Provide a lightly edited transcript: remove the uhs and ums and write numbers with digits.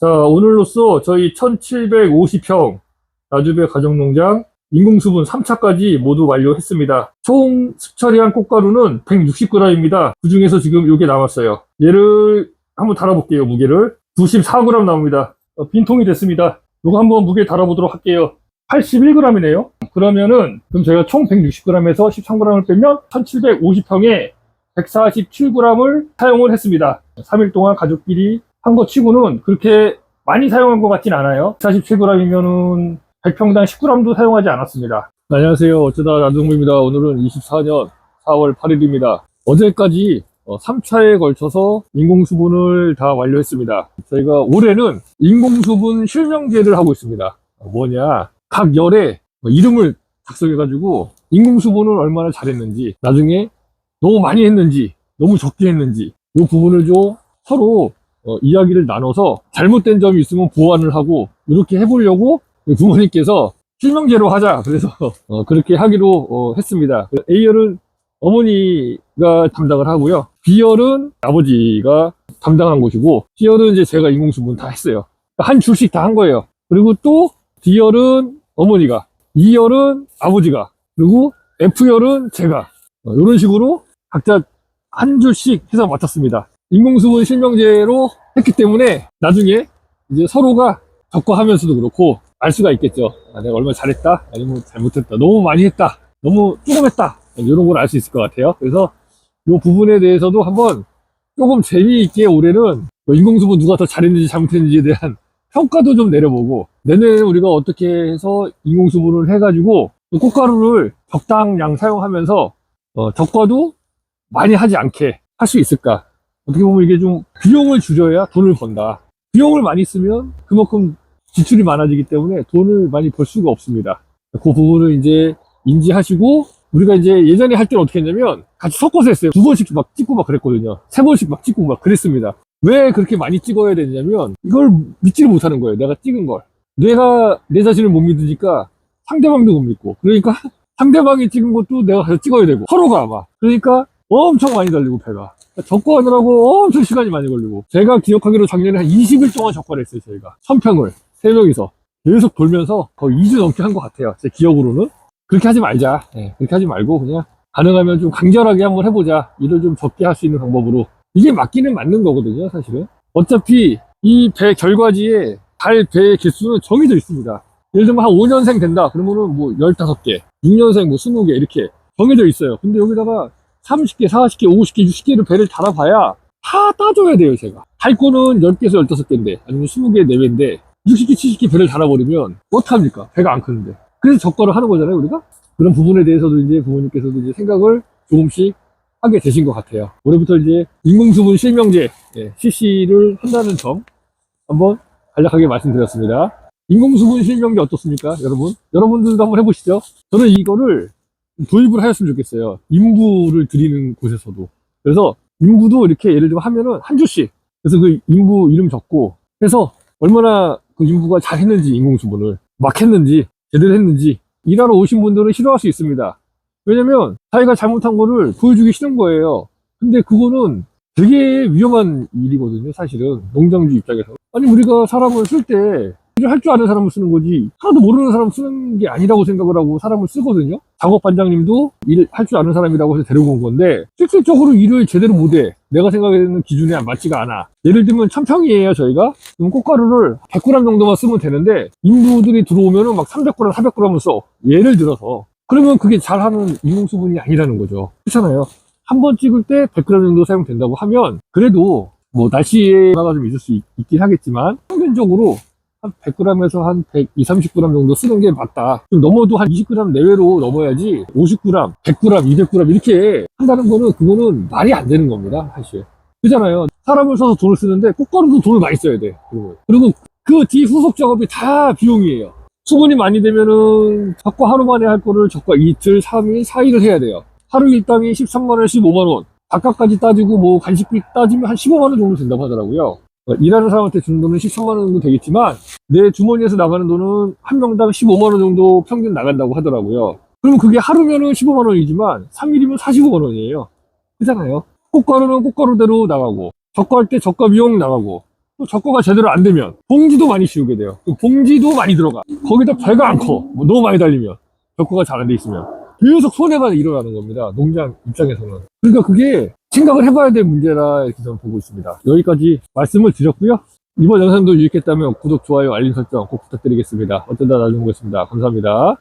자, 오늘로써 저희 1750평 나주배 가정농장 인공수분 3차까지 모두 완료했습니다. 총 습처리한 꽃가루는 160g입니다. 그 중에서 지금 이게 남았어요. 얘를 한번 달아볼게요. 무게를 94g 나옵니다. 빈통이 됐습니다. 이거 한번 무게 달아보도록 할게요. 81g이네요. 그러면은 그럼 제가 총 160g에서 13g을 빼면 1750평에 147g을 사용을 했습니다. 3일 동안 가족끼리 한 거 치고는 그렇게 많이 사용한 것 같진 않아요. 47g이면은 100평당 10g도 사용하지 않았습니다. 안녕하세요. 어쩌다 나동부입니다. 오늘은 24년 4월 8일입니다. 어제까지 3차에 걸쳐서 인공수분을 다 완료했습니다. 저희가 올해는 인공수분 실명제를 하고 있습니다. 뭐냐, 각 열에 이름을 작성해가지고 인공수분을 얼마나 잘했는지, 나중에 너무 많이 했는지 너무 적게 했는지 이 부분을 좀 서로 이야기를 나눠서 잘못된 점이 있으면 보완을 하고 이렇게 해보려고 부모님께서 실명제로 하자 그래서 그렇게 하기로 했습니다. A열은 어머니가 담당을 하고요, B열은 아버지가 담당한 곳이고, C열은 이제 제가 인공수분 다 했어요. 한 줄씩 다 한 거예요. 그리고 또 D열은 어머니가, E열은 아버지가, 그리고 F열은 제가, 이런 식으로 각자 한 줄씩 해서 맡았습니다. 인공수분 실명제로 했기 때문에 나중에 이제 서로가 적과하면서도 그렇고 알 수가 있겠죠. 내가 얼마나 잘했다, 아니면 잘못했다, 너무 많이 했다, 너무 조금 했다, 이런 걸 알 수 있을 것 같아요. 그래서 이 부분에 대해서도 한번 조금 재미있게 올해는 인공수분 누가 더 잘했는지 잘못했는지에 대한 평가도 좀 내려보고, 내년에는 우리가 어떻게 해서 인공수분을 해가지고 꽃가루를 적당량 사용하면서 적과도 많이 하지 않게 할 수 있을까. 어떻게 보면 이게 좀 비용을 줄여야 돈을 번다. 비용을 많이 쓰면 그만큼 지출이 많아지기 때문에 돈을 많이 벌 수가 없습니다. 그 부분을 이제 인지하시고, 우리가 이제 예전에 할 때는 어떻게 했냐면 같이 섞어서 했어요. 2번씩 막 찍고 막 그랬거든요. 3번씩 막 찍고 막 그랬습니다. 왜 그렇게 많이 찍어야 되냐면 이걸 믿지를 못하는 거예요. 내가 찍은 걸. 내가 내 자신을 못 믿으니까 상대방도 못 믿고, 그러니까 상대방이 찍은 것도 내가 가서 찍어야 되고, 서로가 막, 그러니까 엄청 많이 달리고 배가 적과하느라고 엄청 시간이 많이 걸리고, 제가 기억하기로 작년에 한 20일 동안 적과를 했어요. 저희가 1000평을 3명이서 계속 돌면서 거의 2주 넘게 한 것 같아요. 제 기억으로는. 그렇게 하지 말자. 그렇게 하지 말고 그냥 가능하면 좀 간결하게 한번 해보자. 일을 좀 적게 할 수 있는 방법으로. 이게 맞기는 맞는 거거든요, 사실은. 어차피 이 배 결과지에 갈 배의 개수는 정해져 있습니다. 예를 들면 한 5년생 된다 그러면은 뭐 15개, 6년생 뭐 20개 이렇게 정해져 있어요. 근데 여기다가 30개, 40개, 50개, 60개를 배를 달아봐야 다 따줘야 돼요. 제가 할 거는 10개에서 15개인데 아니면 20개 내외인데 60개, 70개 배를 달아버리면 어떡합니까? 배가 안 크는데. 그래서 적과를 하는 거잖아요, 우리가. 그런 부분에 대해서도 이제 부모님께서도 이제 생각을 조금씩 하게 되신 것 같아요. 올해부터 이제 인공수분 실명제 CC를 한다는 점 한번 간략하게 말씀드렸습니다. 인공수분 실명제 어떻습니까, 여러분? 여러분들도 한번 해보시죠. 저는 이거를 도입을 하였으면 좋겠어요. 인부를 드리는 곳에서도. 그래서 인부도 이렇게 예를 들면 하면은 한 줄씩, 그래서 그 인부 이름 적고 해서 얼마나 그 인부가 잘 했는지, 인공수분을 막 했는지, 제대로 했는지 일하러 오신 분들은 싫어할 수 있습니다. 왜냐면 자기가 잘못한 거를 보여주기 싫은 거예요. 근데 그거는 되게 위험한 일이거든요, 사실은. 농장주 입장에서. 아니, 우리가 사람을 쓸 때 일을 할 줄 아는 사람을 쓰는 거지 하나도 모르는 사람 쓰는 게 아니라고 생각을 하고 사람을 쓰거든요. 작업 반장님도 일 할 줄 아는 사람이라고 해서 데리고 온 건데 실질적으로 일을 제대로 못해. 내가 생각하는 기준에 맞지가 않아. 예를 들면 1000평이에요 저희가. 그럼 꽃가루를 100g 정도만 쓰면 되는데 인부들이 들어오면은 막 300g 400g을 써, 예를 들어서. 그러면 그게 잘하는 인공수분이 아니라는 거죠. 그렇잖아요. 한 번 찍을 때 100g 정도 사용된다고 하면 그래도 뭐 날씨에 변화가 좀 있을 수 있긴 하겠지만 평균적으로 한 100g에서 한 120, 30g 정도 쓰는 게 맞다. 좀 넘어도 한 20g 내외로 넘어야지 50g, 100g, 200g 이렇게 한다는 거는 그거는 말이 안 되는 겁니다, 사실. 그잖아요. 사람을 써서 돈을 쓰는데 꽃가루도 돈을 많이 써야 돼. 그리고 그 뒤 후속 작업이 다 비용이에요. 수분이 많이 되면은 적과 하루 만에 할 거를 적과 이틀, 3일, 4일을 해야 돼요. 하루 일당이 13만원, 15만원. 밥값까지 따지고 뭐 간식비 따지면 한 15만원 정도 된다고 하더라고요. 일하는 사람한테 주는 돈은 13만원 정도 되겠지만 내 주머니에서 나가는 돈은 한 명당 15만원 정도 평균 나간다고 하더라고요. 그러면 그게 하루면은 15만원이지만 3일이면 45만원이에요. 그잖아요. 꽃가루는 꽃가루대로 나가고, 적과할 때 적과 비용 나가고, 또 적과가 제대로 안 되면 봉지도 많이 씌우게 돼요. 또 봉지도 많이 들어가. 거기다 배가 안 커. 뭐 너무 많이 달리면. 적과가 잘 안 돼 있으면. 계속 손해가 일어나는 겁니다. 농장 입장에서는. 그러니까 그게 생각을 해봐야 될 문제라 이렇게 저는 보고 있습니다. 여기까지 말씀을 드렸고요. 이번 영상도 유익했다면 구독, 좋아요, 알림 설정 꼭 부탁드리겠습니다. 어쩌다 나중에 보겠습니다. 감사합니다.